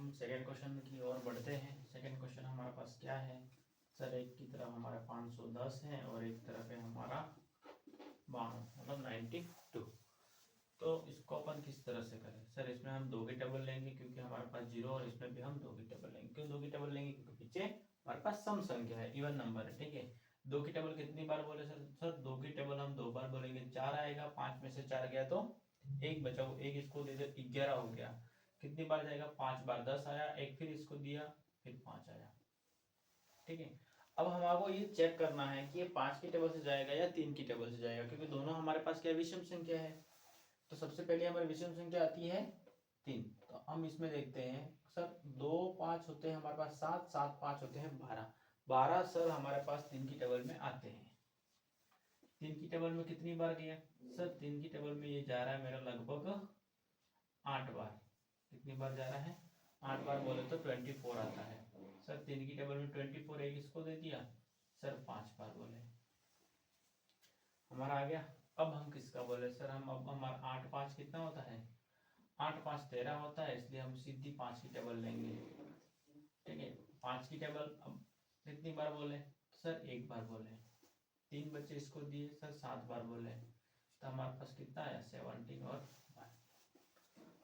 हम second question की ओर बढ़ते हैं। सेकेंड क्वेश्चन हमारे पास क्या है सर, एक की तरफ हमारा 510 है और एक तरफ है हमारा 92 मतलब 92। तो इसको अपन किस तरह से करें सर, इसमें हम दो की टेबल लेंगे क्योंकि हमारे पास जीरो, और इसमें भी हम दो की टेबल लेंगे। क्यों दो की टेबल लेंगे? क्योंकि पीछे हमारे पास सम संख्या है, इवन नंबर है। ठीक है, दो की टेबल कितनी बार बोले सर? सर दो की टेबल हम दो बार बोलेंगे, 4 आएगा, 5 में से 4 गया तो एक बचा, वो एक इसको दे दे 11 हो गया। कितनी बार जाएगा? 5 बार, 10 आया, एक फिर इसको दिया, फिर 5 आया। ठीक है, अब हमको ये चेक करना है कि ये 5 की टेबल से जाएगा या 3 की टेबल से जाएगा, क्योंकि दोनों हमारे पास क्या विषम संख्या है। तो सबसे पहले हमारी विषम संख्या आती है 3। तो हम इसमें देखते हैं सर, 2 5 होते हैं हमारे पास 7, 7 5 होते हैं 12, 12 सर हमारे पास 3 की टेबल में आते हैं। 3 की टेबल में कितनी बार गया सर? 3 की टेबल में ये जा रहा है मेरा लगभग 8 बार। कितनी बार जा रहा है? 8 बार बोले तो 24 आता है सर। 3 की टेबल में 24, एक इसको दे दिया सर, 5 बार बोले हमारा आ गया। अब हम किसका बोले सर? हम अब हमारा 8 5 कितना होता है? 8 5 13 होता है, इसलिए हम सीधी 5 की टेबल लेंगे। ठीक है, 5 की टेबल अब कितनी बार बोले सर? एक बार बोले। 3 बच्चे इसको दिए सर, 7 बार बोले, तो हमारे पास कितना आया? 17 और 1।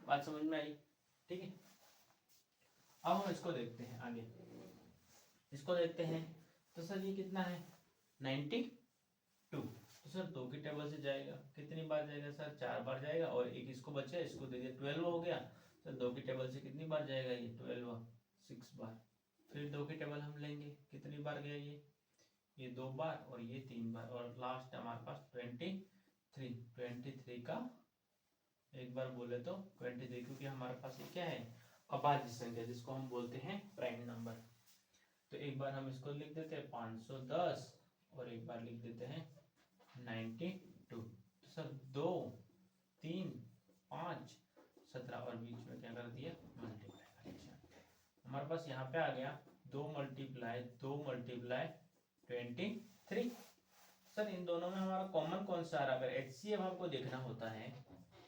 बात समझ में आई? ठीक है, अब हम इसको देखते हैं आगे। इसको देखते हैं तो सर ये कितना है? 92। तो सर दो की टेबल से जाएगा, कितनी बार जाएगा सर? 4 बार जाएगा, और एक इसको बचा, इसको दे दिया, 12 हो गया। सर दो की टेबल से कितनी बार जाएगा? ये 12, 6 बार। फिर दो की टेबल हम लेंगे, कितनी बार गया ये 2 बार और ये 3 बार, और लास्ट हमारे पास 23 का एक बार बोले तो 23, क्योंकि हमारे पास ये क्या है? अभाज्य संख्या, जिसको हम बोलते हैं प्राइम नंबर। तो एक बार हम इसको लिख देते हैं 510 और एक बार लिख देते हैं 92। तो सर 2 3 5 17, और बीच में क्या कर दिया? मल्टीप्लाई कर दिया। हमारे पास यहाँ पे आ गया 2 मल्टीप्लाई 23। सर इन दोनों में हमारा कॉमन कौन सा आ रहा है? अगर एचसीएफ हमको देखना होता है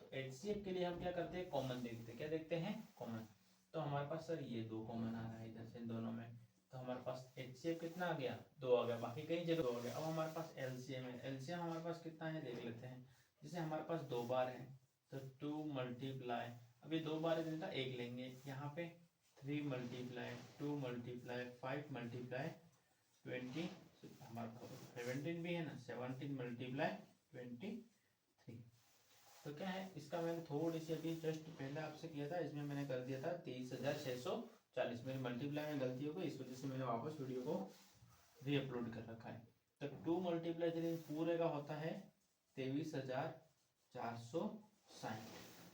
तो एचसीएफ के लिए हम क्या करते हैं? कॉमन देखते हैं। क्या देखते हैं? कॉमन। तो हमारे पास सर ये 2 कॉमन आ रहा है इधर से इन दोनों में, तो हमारे पास एचसीएफ कितना आ गया? 2 आ गया, बाकी कई जगह 2 आ गया। अब हमारे पास एलसीएम है। एलसीएम हमारे पास कितना है देख लेते हैं। जैसे हमारे पास 2 बार है तो 2 मल्टीप्लाई, अभी 2 बार है तो 1 लेंगे, यहाँ पे 3 मल्टीप्लाई 2 मल्टीप्लाई 5 मल्टीप्लाई 20, हमारे पास 17 भी है ना, 17 मल्टीप्लाई 23। तो क्या है इसका, मैंने थोड़ी सी अभी जस्ट पहले आपसे किया था, इसमें मैंने कर दिया था 23,640। मेरी मल्टीप्लाई में गलती हो गई, इस वजह से मैंने वापस वीडियो को रीअपलोड कर रखा है। तो 2 मल्टीप्लाई 3 पूरे का होता है 23,460।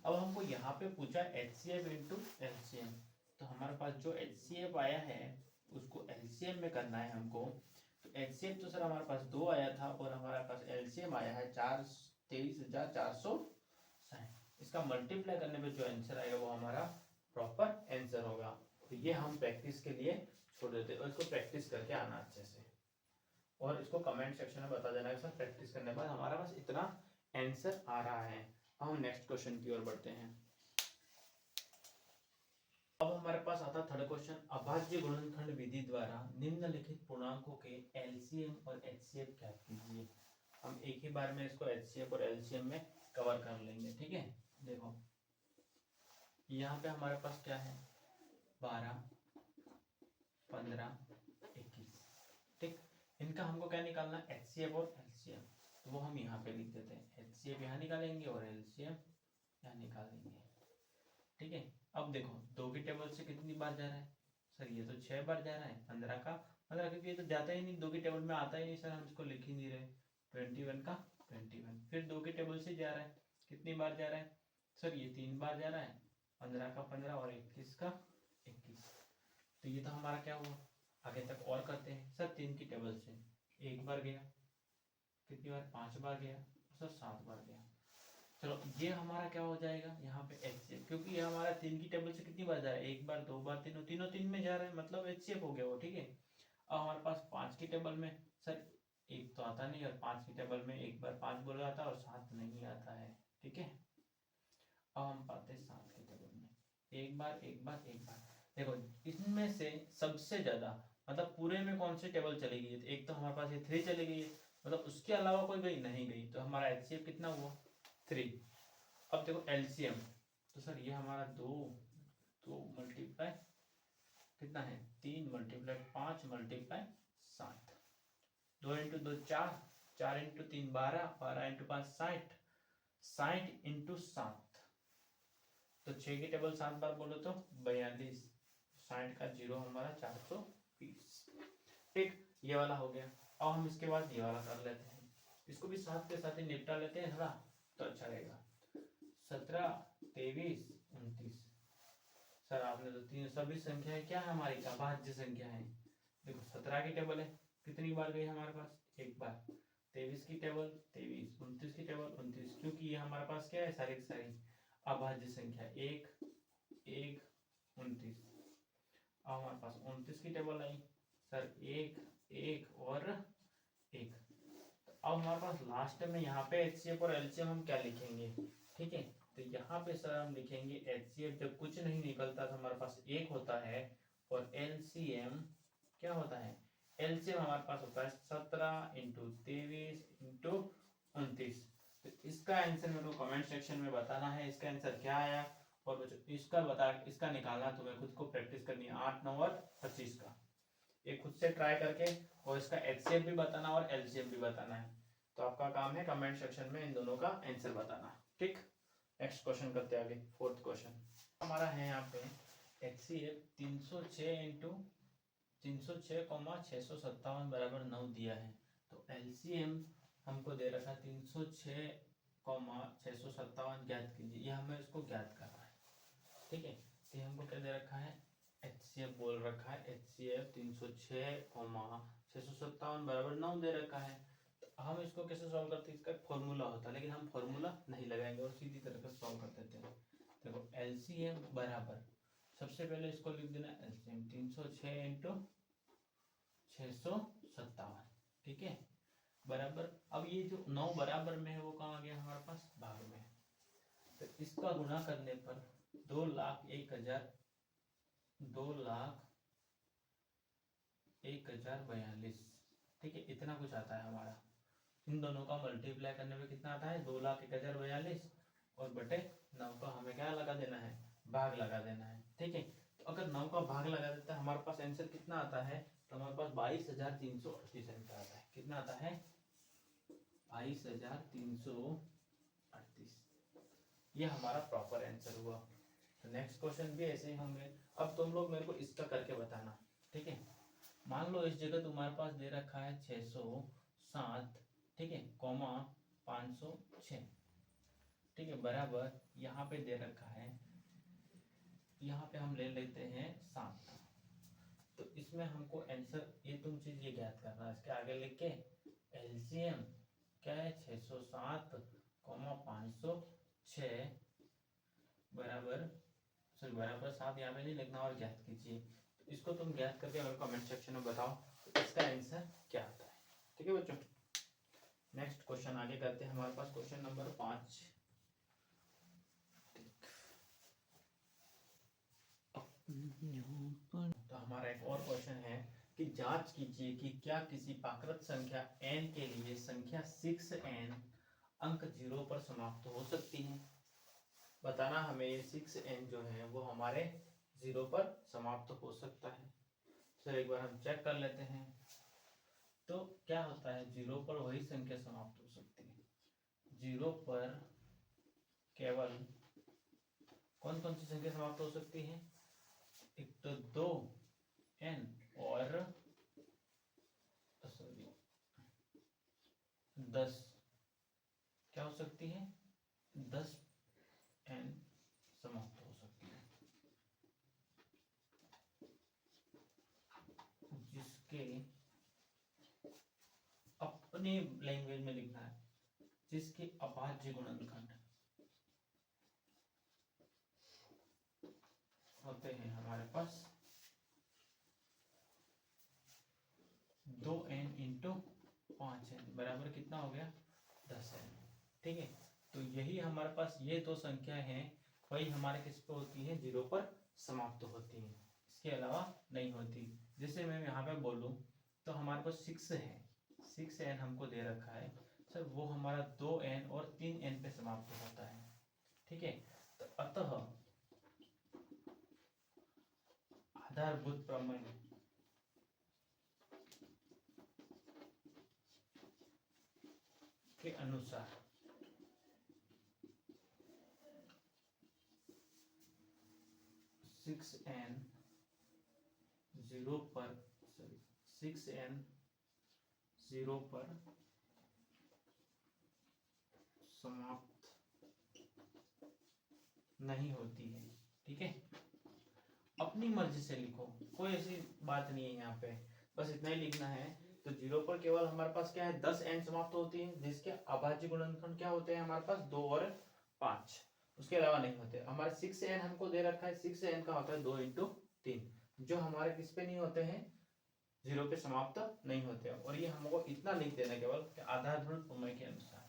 अब हमको यहाँ पे पूछा HCF इंटू LCM, तो हमारे पास जो HCF आया है उसको LCM में करना है हमको। तो HCF तो सर हमारे पास 2 आया था, और हमारे पास LCM आया है 23,460। इसका मल्टीप्लाई करने पे जो आंसर आएगा वो हमारा प्रॉपर आंसर होगा। तो ये हम प्रैक्टिस के लिए छोड़ देते हैं, और इसको प्रैक्टिस करके आना अच्छे से, और इसको कमेंट सेक्शन में बता देना कि सर प्रैक्टिस करने के बाद हमारा पास इतना आंसर आ रहा है। अब हम नेक्स्ट क्वेश्चन की ओर बढ़ते हैं। अब हमारे पास आता थर्ड क्वेश्चन, अभाज्य गुणनखंड विधि द्वारा निम्नलिखित पूर्णांकों के एलसीएम और एचसीएफ ज्ञात कीजिए। हम एक ही बार में इसको एचसीएफ और एलसीएम में कवर कर लेंगे। ठीक है, देखो यहाँ पे हमारे पास क्या है? 12 15 21। ठीक, इनका हमको क्या निकालना है? एचसीएफ और एलसीएम। तो वो हम यहाँ पे लिख देते हैं, एचसीएफ यहाँ निकालेंगे और एलसीएम यहाँ निकालेंगे। ठीक है, अब देखो 2 की टेबल से कितनी बार जा रहा है सर? ये तो 6 बार जा रहा है। 15 का 15, क्योंकि ये तो जाता ही नहीं, 2 की टेबल में आता ही नहीं सर, हम इसको लिख ही नहीं रहे। 21 का 21, फिर 2 की टेबल से जा रहा है, कितनी बार जा रहा है सर? ये 3 बार जा रहा है। 15 का 15 और 21 का 21। तो ये तो हमारा क्या हुआ? आगे तक और करते हैं सर। 3 की टेबल से एक बार गया, कितनी बार? 5 बार गया, सर 7 बार गया। चलो ये हमारा क्या हो जाएगा यहाँ पे एचसीएफ, क्योंकि ये हमारा 3 की टेबल से कितनी बार जा रहा है? एक बार, 2 बार, तीनों 3 में जा रहा है, मतलब एचसीएफ हो गया वो। ठीक है, अब हमारे पास 5 की टेबल में सर एक तो आता नहीं, और 5 की टेबल में एक बार 5 बोला जाता है और 7 नहीं आता है। ठीक है, अब हम पाते हैं 7 की टेबल में एक बार एक बार एक बार। देखो इसमें से सबसे ज्यादा मतलब पूरे में कौन सी टेबल चली गई है, एक तो हमारे पास ये 3 चली गई है, मतलब उसके अलावा कोई गई नहीं गई, तो हमारा एचसीएफ कितना हुआ 3। अब देखो एलसीएम, तो सर ये हमारा 2 मल्टीप्लाई कितना है 3 multiply 5 multiply 7, 2 into 2 4, 4 into 3 12, 12 into 5 60, 60 into 7, तो 6 की टेबल 7 बार बोलो तो 42, 60 का 0 हमारा 420। ठीक, ये वाला हो गया। अब हम इसके बाद ये वाला कर लेते हैं, इसको भी साथ के साथ ही निपटा लेते हैं थोड़ा, तो अच्छा रहेगा। 17 23 29, सर आपने तो तीन सभी संख्याएं क्या है हमारी अभाज्य संख्या है। देखो 17 की टेबल है, कितनी बार गई हमारे पास एक बार, 23 की टेबल 23, 29 की टेबल 29, क्योंकि ये हमारे पास क्या है सारी सारी अभाज्य संख्या 1 1 29। अब हमारे पास 29 की टेबल आई सर 1 1 और 1। अब हमारे पास लास्ट में यहाँ पे एचसीएफ और एलसीएम हम क्या लिखेंगे, ठीक है, तो यहाँ पे सर हम लिखेंगे एचसीएफ जब कुछ नहीं निकलता तो हमारे पास 1 होता है, और एलसीएम क्या होता है, एलसीएम हमारे पास होता है 17 इंटू 23 इंटू 29। तो इसका आंसर मेरे को कमेंट सेक्शन में बताना है इसका आंसर क्या आया, और बच्चों इसका निकालना तुम्हें खुद को प्रैक्टिस करनी है 8 9 और 25 का, ये खुद से ट्राई करके, और इसका एचसीएफ भी बताना और एलसीएम भी बताना है। तो आपका काम है कमेंट सेक्शन में इन दोनों का आंसर बताना। ठीक, नेक्स्ट क्वेश्चन करते हैं आगे। फोर्थ क्वेश्चन हमारा है यहाँ पे एचसीएफ 306 इंटू 306,657 बराबर 9 दिया है, तो एलसीएम हमको दे रखा 306,657 ज्ञात कीजिए, ये हमें इसको ज्ञात करना है। ठीक है, तो हमको क्या दे रखा है एचसीएफ बोल रखा है, एचसीएफ 306,657 बराबर 9 दे रखा है। तो हम इसको कैसे सॉल्व करते हैं, इसका एक फॉर्मूला होता है, लेकिन हम फॉर्मूला नहीं लगाएंगे और सीधी तरह से सॉल्व कर देते हैं। देखो एलसीएम बराबर, सबसे पहले इसको लिख देना एलसीएम 306 इंटू 657, ठीक है, बराबर। अब ये जो 9 बराबर में है वो कहाँ आ गया हमारे पास भाग में, तो इसका गुणा करने पर 2,01,042, ठीक है, इतना कुछ आता है हमारा। इन दोनों का मल्टीप्लाई करने में कितना आता है 2,01,042, और बटे 9 का हमें क्या लगा देना है भाग लगा देना है। ठीक है, तो अगर 9 का भाग लगा देता है हमारे पास आंसर कितना आता है, तो हमारे पास 22,338 आंसर आता है। कितना आता है 22,338, ये हमारा प्रॉपर आंसर हुआ। तो नेक्स्ट क्वेश्चन भी ऐसे ही होंगे। अब तुम लोग मेरे को इसका करके बताना, ठीक है। मान लो इस जगह तुम्हारे पास दे रखा है 607, ठीक है, कॉमा 506, ठीक है, बराबर यहाँ पे दे रखा है, यहाँ पे हम ले लेते हैं 7। तो इसमें हमको आंसर ये तुम चीज ये ज्ञात करना है, इसके आगे लिख के एलसीएम क्या है 607 कॉमा 506 बराबर, सॉरी बराबर 7 यहाँ पे नहीं लिखना और ज्ञात कीजिए। तो इसको तुम ज्ञात करके हमें कमेंट सेक्शन में बताओ तो इसका आंसर क्या आता है। ठीक है बच्चों, नेक्स्ट क्वेश्चन आगे करते हैं। हमारे पास क्वेश्चन नंबर 5, तो हमारा एक और क्वेश्चन है कि जांच कीजिए कि क्या किसी पाकृत संख्या n के लिए संख्या 6n अंक 0 पर समाप्त हो सकती है। बताना हमें ये 6n जो है वो हमारे 0 पर समाप्त हो सकता है। सर एक बार हम चेक कर लेते हैं, तो क्या होता है 0 पर वही संख्या समाप्त हो सकती है, 0 पर केवल कौन कौन सी संख्या समाप्त हो सकती है, एक तो 2n और 10 क्या हो सकती है 10n समाप्त हो सकती है, जिसके अपने लैंग्वेज में लिखना है, जिसके अभाज्य गुणनखंड होते हैं हमारे पास 2n इंटू 5n बराबर कितना हो गया 10n। ठीक है, तो यही हमारे पास ये दो संख्या हैं, वही हमारे किस पे होती है 0 पर समाप्त होती हैं। इसके अलावा नहीं होती। जैसे मैं यहाँ पे बोलूँ तो हमारे पास 6 है, 6n हमको दे रखा है सर, वो हमारा 2n और 3n पे समाप्त होता है। ठीक है, तो अतः आधारभूत प्रमेय के अनुसार 6n 0 पर समाप्त नहीं होती है। ठीक है, अपनी मर्जी से लिखो, कोई ऐसी बात नहीं है यहाँ पे, बस इतना ही लिखना है। तो 0 पर केवल हमारे पास क्या है, 10n समाप्त होती है, जिसके अभाज्य गुणनखंड क्या होते हैं हमारे पास 2 और 5, उसके अलावा नहीं होते। हमारे 6n हमको दे रखा है, 6n का होता है 2 × 3, जो हमारे किस पे नहीं होते हैं, 0 पे समाप्त नहीं होते। और ये हमको इतना लिख देना केवल कि आधारभूत प्रमेय के अनुसार,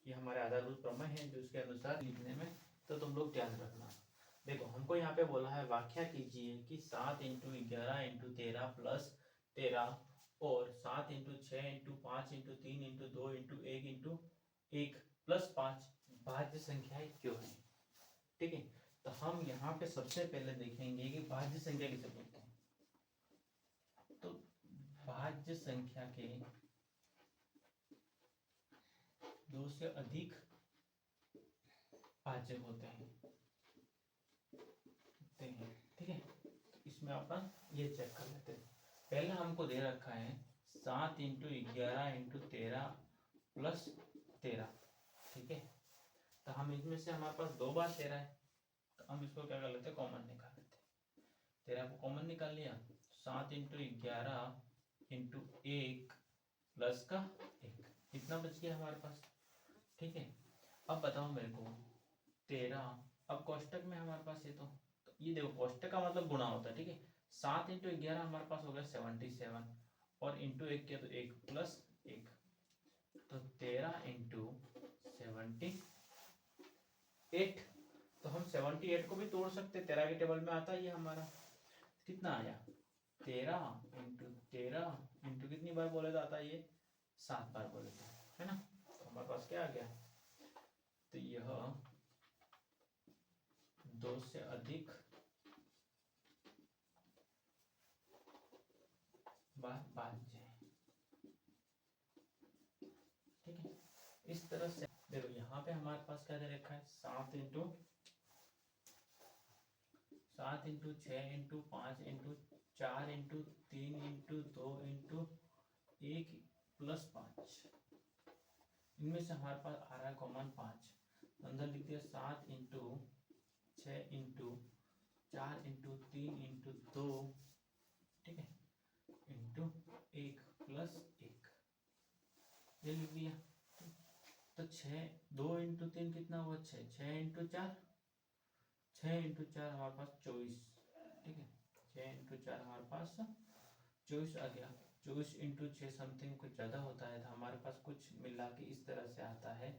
ये हमारे आधारभूत प्रमेय है जो उसके अनुसार लिखने में, तो तुम लोग ध्यान रखना। देखो हमको यहाँ पे बोला है व्याख्या कीजिए कि 7 × 11 × 13 + 13 और 7 × 6 × 5 × 3 × 2 × 1 × 1 + 5 भाज्य संख्याएं क्यों है। ठीक है, तो हम यहाँ पे सबसे पहले देखेंगे कि भाज्य संख्या किसे बोलते हैं। तो भाज्य संख्या के 2 से अधिक भाज्य होते हैं। ठीक है, तो इसमें अपन ये चेक कर लेते हैं। पहला हमको दे रखा है 7 × 11 × 13 + 13। ठीक है, तो हम इसमें से हमारे पास 2 बार 13 है, तो हम इसको क्या कर लेते हैं, कॉमन निकाल लेते हैं। 13 को कॉमन निकाल लिया, 7 × 11 × 1 प्लस का 1, इतना बच गया हमारे पास। ठीक है, अब बताओ मेरे को 13, अब कोष्टक में हमारे पास ये तो ये देखो कोष्टक का मतलब गुणा होता है। ठीक है, 7 × 11 हमारे पास हो गया 77 और इंटू 1 किया तो 1 + 1, तो 13 × 78। तो हम 78 को भी तोड़ सकते, 13 के टेबल में आता है ये हमारा, कितना आया 13 × 13 इंटू कितनी बार बोले तो आता है ये 7 बार बोले तो, है ना। तो हमारे पास क्या आ गया, तो यह 2 से अधिक बार भाज्य है। ठीक है, इस तरह से देखो यहाँ पे हमारे पास क्या दे रखा है, 7 × 6 × 5 × 4 × 3 × 2 × 1 + 5, इनमें से हमारे पास आ रहा है कॉमन 5, अंदर लिख दिया 7 × 6 × 4 × 3 × 2, ठीक है, इंटू 1 + 1, ये लिख दिया। तो 2 × 3 कितना हुआ 6, 6 × 4, 6 × 4 हमारे पास 24। ठीक है, 6 × 4 हमारे पास 24 आ गया। 24 × 6 समथिंग कुछ ज़्यादा होता है, तो हमारे पास कुछ मिला के इस तरह से आता है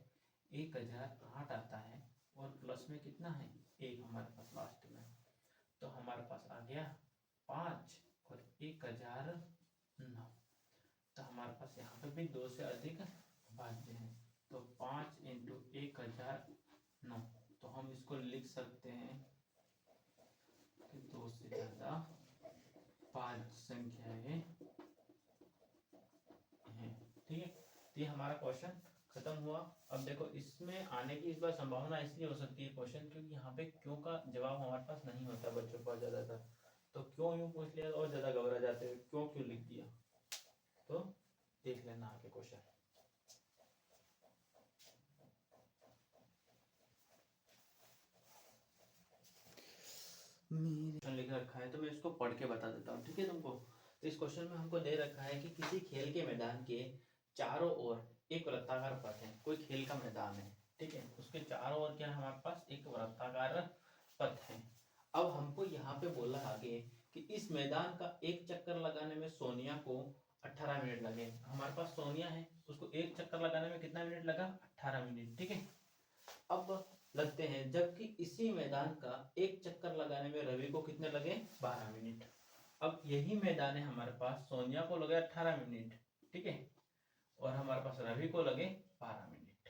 1008 आता है, और प्लस में कितना है 1 हमारे पास लास्ट में, तो हमारे पास आ गया 5 और 1009। तो हमारे पास यहाँ पे भी 2 से अधिक भाज्य है, तो 5 × 1009, तो हम इसको लिख सकते हैं कि 2 से ज़्यादा भाज्य संख्याएं हैं। ठीक है, तो ये हमारा क्वेश्चन खत्म हुआ। अब देखो इसमें आने की इस बार संभावना इसलिए हो सकती है क्वेश्चन, क्योंकि यहाँ पे क्यों का जवाब हमारे पास नहीं होता बच्चों का ज़्यादातर, तो क्यों यूँ पूछ लिया और ज़्यादा घबरा जाते हैं, क्यों लिख दिया, तो देख लेना आगे क्वेश्चन। लिख रखा है तो मैं इसको पढ़ के बता देता हूँ, ठीक है तुमको। तो इस क्वेश्चन में हमको दे रखा है कि किसी खेल के मैदान के चारों ओर एक वृत्ताकार पथ है, कोई खेल का मैदान है, ठीक है, उसके चारों ओर क्या है हमारे पास एक वृत्ताकार पथ है। अब हमको यहाँ पे बोला आगे कि इस मैदान का एक चक्कर लगाने में सोनिया को 18 मिनट लगे। हमारे पास सोनिया है, उसको एक चक्कर लगाने में कितना मिनट लगा, 18 मिनट, ठीक है। अब लगते हैं, जबकि इसी मैदान का एक चक्कर लगाने में रवि को कितने लगे, 12 मिनट। अब यही मैदान है हमारे पास, सोनिया को लगे 18 मिनट, ठीक है, और हमारे पास रवि को लगे 12 मिनट,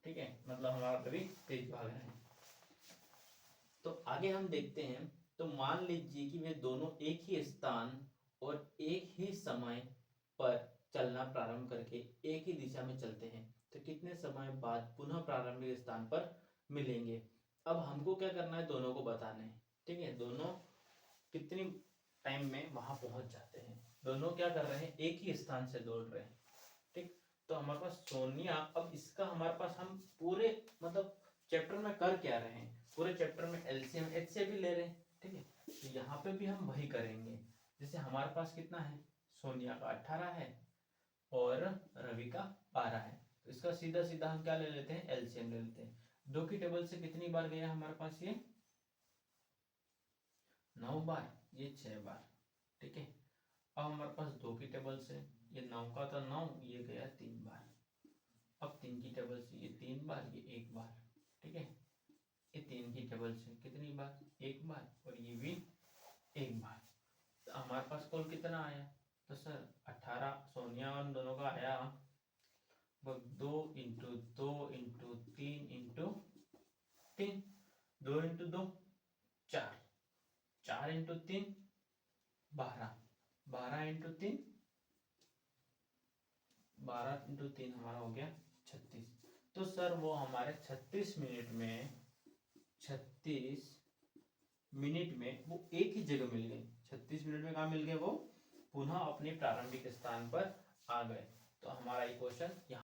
ठीक है, मतलब हमारा रवि तेज भाग रहे हैं। तो आगे हम देखते हैं, तो मान लीजिए कि वे दोनों एक ही स्थान और एक ही समय पर चलना प्रारंभ करके एक ही दिशा में चलते हैं, तो कितने समय बाद पुनः प्रारंभिक स्थान पर मिलेंगे। अब हमको क्या करना है, दोनों को बताना है, ठीक है, दोनों कितनी टाइम में वहां पहुंच जाते हैं। दोनों क्या कर रहे हैं, एक ही स्थान से दौड़ रहे हैं, ठीक। तो हमारे पास सोनिया, अब इसका हमारे पास हम पूरे मतलब चैप्टर में कर क्या रहे हैं, पूरे चैप्टर में एलसीएम एचसीएफ भी ले रहे हैं, ठीक है। तो यहाँ पे भी हम वही करेंगे, जैसे हमारे पास कितना है, सोनिया का 18 है और रवि का 12 है, तो इसका सीधा सीधा हम क्या ले लेते हैं, एलसीएम ले लेते हैं। 2 की टेबल से कितनी बार गया हमारे पास, ये 9 बार, ये 6 बार, ठीक है। अब हमारे पास 2 की टेबल से, ये 9 का था 9, ये गया 3 बार। अब 3 की टेबल से ये 3 बार, ये 1 बार, ठीक है। ये 3 की टेबल से कितनी बार, 1 बार, और ये भी 1 बार। तो हमारे पास कुल कितना आया, तो सर 18 सोनिया और दोनों का आया 2 into 2 into 3 into 3, 2 into 2 4, 4 into 3 12, 12 into 3 12 into 3 हमारा हो गया 36। तो सर वो हमारे 36 मिनट में, 36 मिनट में वो एक ही जगह मिल गए। 36 मिनट में कहाँ मिल गए, वो पुनः अपने प्रारंभिक स्थान पर आ गए। तो हमारा ये क्वेश्चन